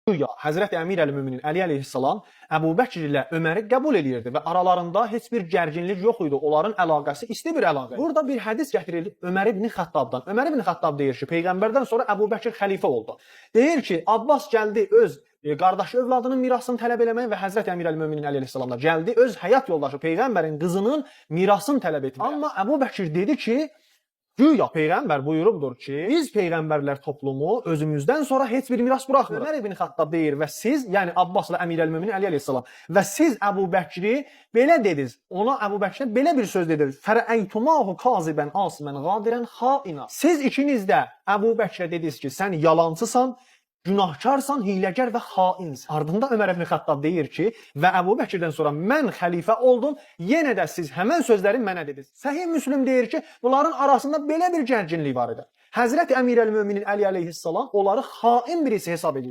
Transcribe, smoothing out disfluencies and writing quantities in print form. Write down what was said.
Güya Həzrət Əmir əl-Möminin Əli əleyhissalam Əbu Bəkr ilə Öməri qəbul edirdi və aralarında heç bir gərginlik yox idi. Onların əlaqəsi isti bir əlaqə. Burada bir hədis gətirilib Ömər ibn Xattabdan. Ömər ibn Xattab deyir ki, Peyğəmbərdən sonra Əbu Bəkr xəlifə oldu. Deyir ki, Abbas gəldi öz qardaşı övladının mirasını tələb eləməyə və Həzrət Əmir əl-Möminin Əli əleyhissalam da gəldi öz həyat yoldaşı Peyğəmbərin qızının mirasını tələb etməyə. Amma Əbu Bəkr dedi ki, güya Peyğəmbər buyurubdur ki, biz Peyğəmbərlər toplumu özümüzdən sonra heç bir miras buraxmırıq. Ömər ibn Xattab deyir və siz, yəni Abbasla Əmir əl-Möminin Əli əleyhissalam və siz Əbu Bəkri belə dediniz. Ona Əbu Bəkrə belə bir söz dediniz. Fərəytumahu kazibən asimən qadirən xaina. Siz ikiniz də Əbu Bəkrə dediniz ki, sən yalancısan, günahkarsan, hiləgər və xainsən. Ardında Ömər ibn Xattab deyir ki, və Əbu Bəkirdən sonra mən xəlifə oldum, yenə də siz həmən sözləri mənə dediniz. Səhih Müslim deyir ki, bunların arasında belə bir gərginlik var idi. Həzrət Əmir əl-Möminin Əli əleyhissalam onları xain birisi hesab edir.